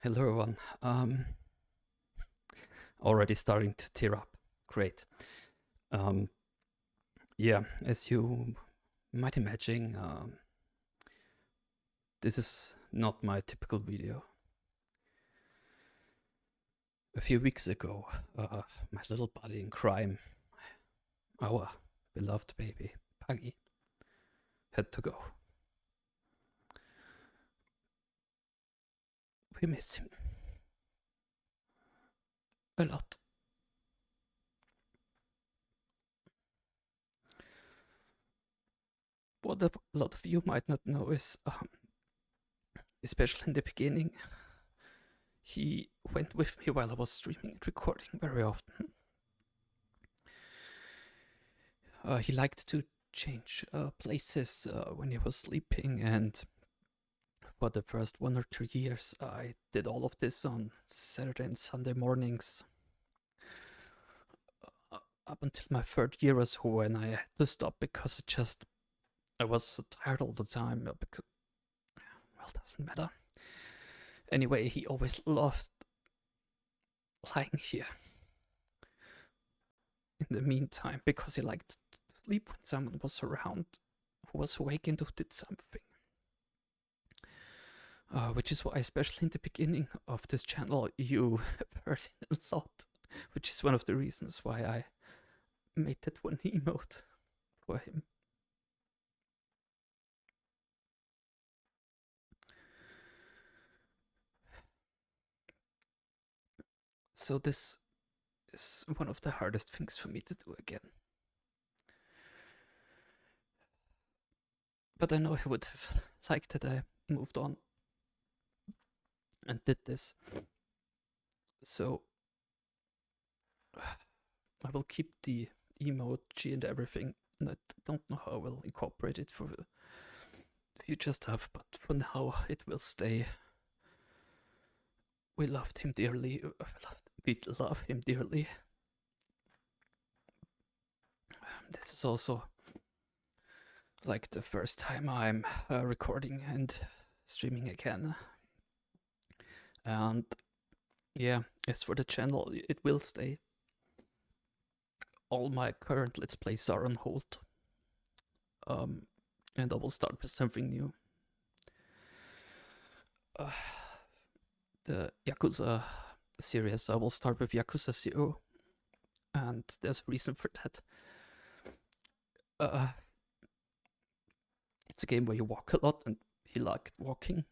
Hello everyone. Already starting to tear up. Great. Um, yeah, as you might imagine, this is not my typical video. A few weeks ago, my little buddy in crime, our beloved baby, Puggy, had to go. We miss him a lot. What a lot of you might not know is, especially in the beginning, he went with me while I was streaming and recording very often. He liked to change places when he was sleeping, and for the first 1 or 2 years, I did all of this on Saturday and Sunday mornings. Up until my third year or so, when I had to stop because I was so tired all the time. Because, well, doesn't matter. Anyway, he always loved lying here in the meantime because he liked to sleep when someone was around who was awake and who did something. Which is why, especially in the beginning of this channel, you have heard it a lot, which is one of the reasons why I made that one emote for him. So this is one of the hardest things for me to do again. But I know he would have liked that I moved on and did this. So I will keep the emoji and everything. And I don't know how I will incorporate it for the future stuff, but for now it will stay. We loved him dearly. We love him dearly. This is also like the first time I'm recording and streaming again. And yeah, as for the channel, it will stay. All my current Let's Plays are on hold. And I will start with something new. The Yakuza series, I will start with Yakuza 0. And there's a reason for that. It's a game where you walk a lot, and he liked walking.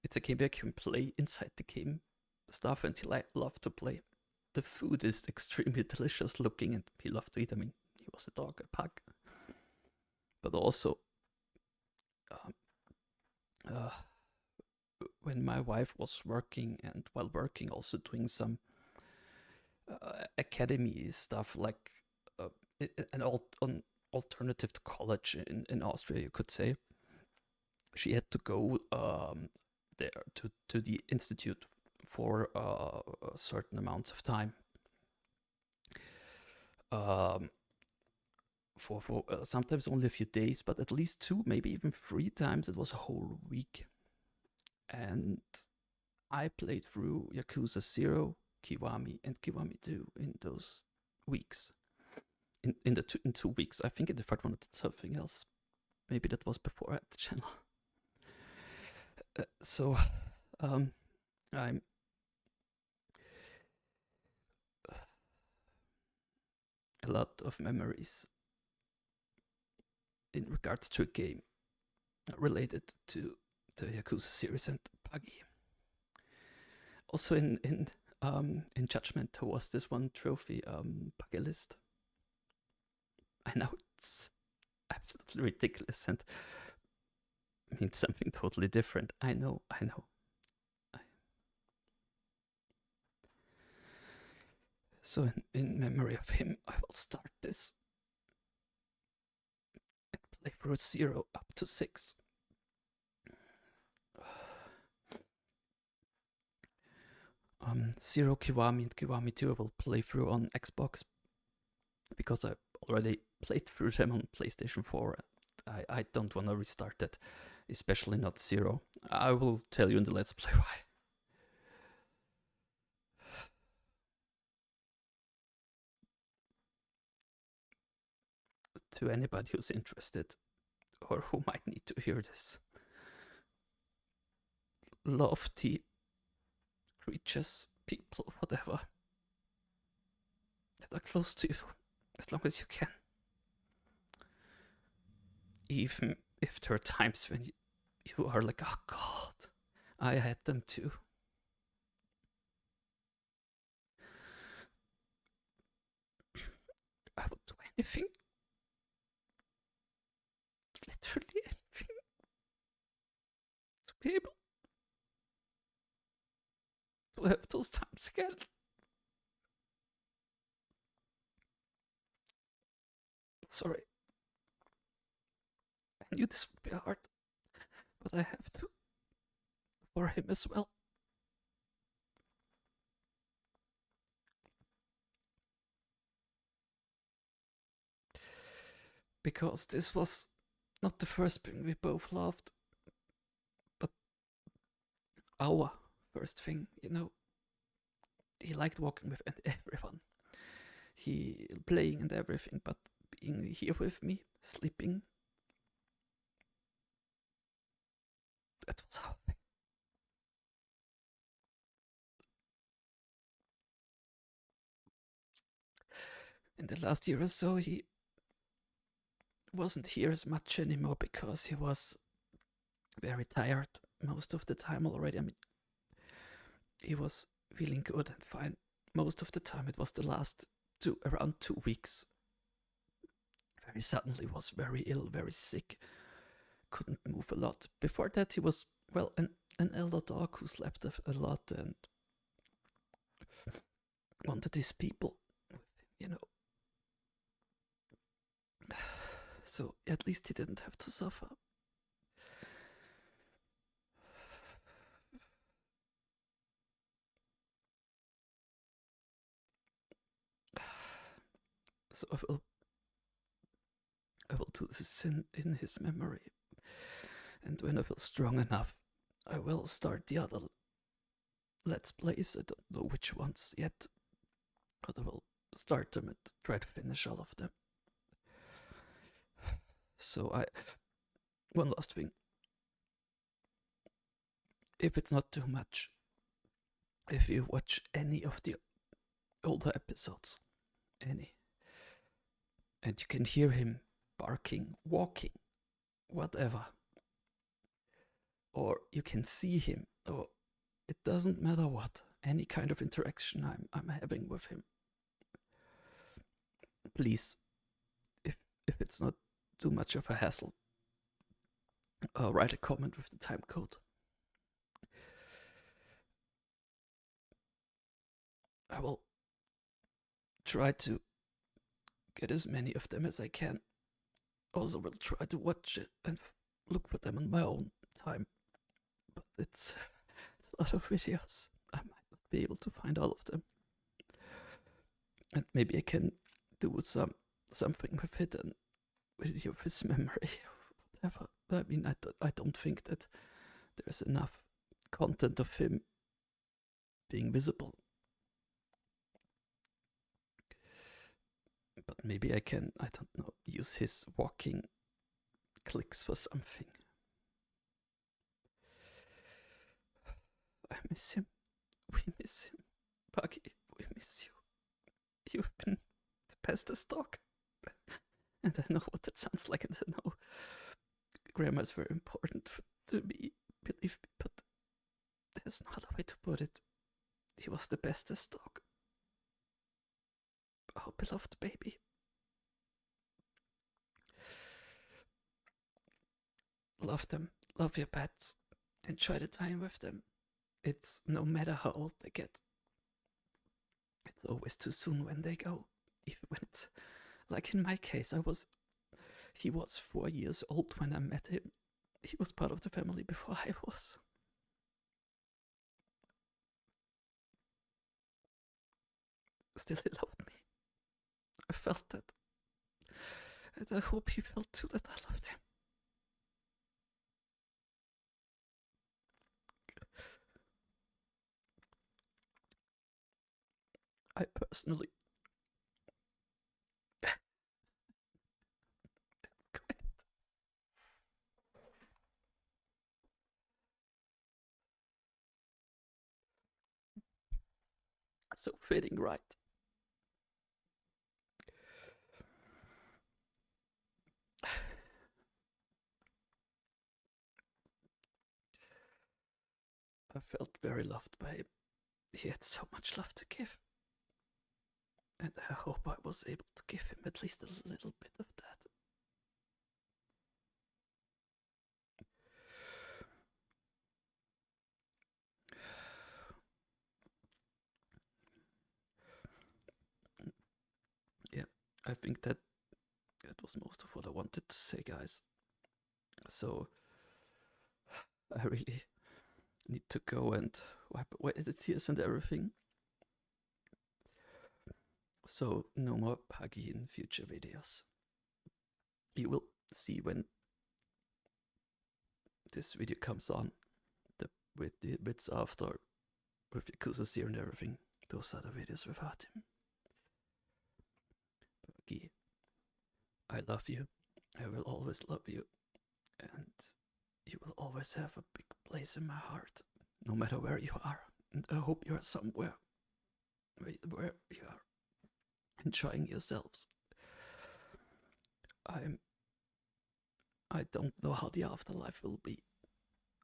It's a game where you can play inside the game stuff, and he loved to play. The food is extremely delicious looking, and he loved to eat. I mean, he was a dog, a pug. But also, when my wife was working, and while working, also doing some academy stuff, like an alternative to college in Austria, you could say. She had to go there to the institute for certain amounts of time. For sometimes only a few days, but at least 2, maybe even 3 times. It was a whole week. And I played through Yakuza 0, Kiwami, and Kiwami 2 in those weeks. In 2 weeks. I think in the third one I did something else. Maybe that was before I had the channel. So I'm a lot of memories in regards to a game related to the Yakuza series and Puggy. Also in Judgment there was this one trophy, Puggy list. I know it's absolutely ridiculous and means something totally different. I know. So in memory of him, I will start this and play through 0 up to 6. 0 Kiwami and Kiwami 2 I will play through on Xbox because I already played through them on PlayStation 4. I don't want to restart it, especially not 0. I will tell you in the Let's Play why. to anybody who's interested or who might need to hear this. Lofty creatures, people, whatever, that are close to you as long as you can. Even if there are times when you are like, oh God, I had them too. I would do anything, literally anything, to be able to have those times again. Sorry. I knew this would be hard, but I have to. For him as well. Because this was not the first thing we both loved, but our first thing, you know. He liked walking with everyone. He playing and everything, but being here with me, sleeping, that was our thing. In the last year or so, he wasn't here as much anymore because he was very tired most of the time already. I mean, he was feeling good and fine most of the time. It was the last around 2 weeks. Very suddenly was very ill, very sick, couldn't move a lot. Before that, he was, well, an elder dog who slept a lot and wanted his people, you know. So at least he didn't have to suffer. So I will do this in his memory. And when I feel strong enough, I will start the other Let's Plays. I don't know which ones yet, but I will start them and try to finish all of them. So one last thing. If it's not too much, if you watch any of the older episodes, any, and you can hear him barking, walking, whatever, or you can see him, or it doesn't matter what, any kind of interaction I'm having with him, please, if it's not too much of a hassle, write a comment with the time code. I will try to get as many of them as I can. Also, will try to watch it and look for them on my own time. But it's a lot of videos. I might not be able to find all of them. And maybe I can do something with it and with his memory, whatever. I mean, I don't think that there's enough content of him being visible. But maybe I can, I don't know, use his walking clicks for something. I miss him. We miss him. Puggy, we miss you. You've been the bestest dog. And I know what that sounds like, and I know grammar is very important to me, believe me, but there's no other way to put it. He was the bestest dog. Oh, beloved baby. Love them, love your pets, enjoy the time with them. It's no matter how old they get, it's always too soon when they go. Even when it's, like in my case, he was 4 years old when I met him. He was part of the family before I was. Still, he loved me. I felt that. And I hope he felt too that I loved him. I personally So fitting, right? I felt very loved by him. He had so much love to give. And I hope I was able to give him at least a little bit of that. Yeah, I think that was most of what I wanted to say, guys. So I really need to go and wipe away the tears and everything. So no more Puggy in future videos. You will see when this video comes on, with the bits after, with Yakuza's here and everything. Those are the videos without him. Puggy, I love you. I will always love you. And you will always have a big place in my heart, no matter where you are. And I hope you are somewhere where you are enjoying yourselves. I don't know how the afterlife will be.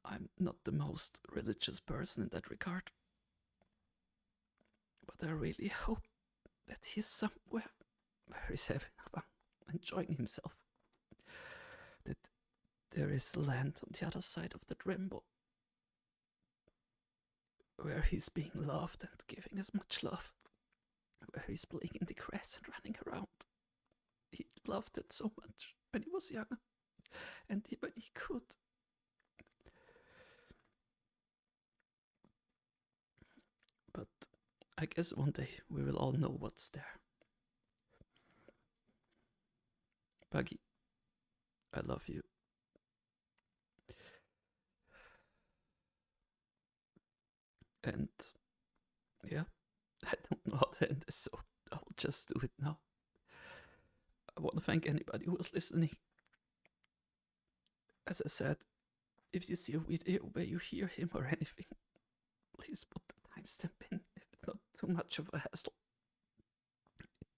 I'm not the most religious person in that regard. But I really hope that he's somewhere where he's having fun, enjoying himself. That there is land on the other side of that rainbow, where he's being loved and giving as much love, where he's playing in the grass and running around. He loved it so much when he was younger, and when he could. But I guess one day we will all know what's there. Puggy, I love you. And yeah, I don't know how to end this, so I'll just do it now. I want to thank anybody who was listening. As I said, if you see a video where you hear him or anything, please put the timestamp in if it's not too much of a hassle.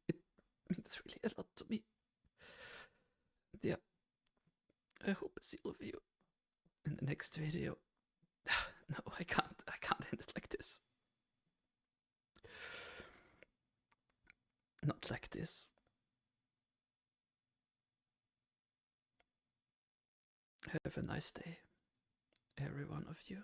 It means really a lot to me. And yeah, I hope I see all of you in the next video. No, I can't end it like this. Not like this. Have a nice day, every one of you.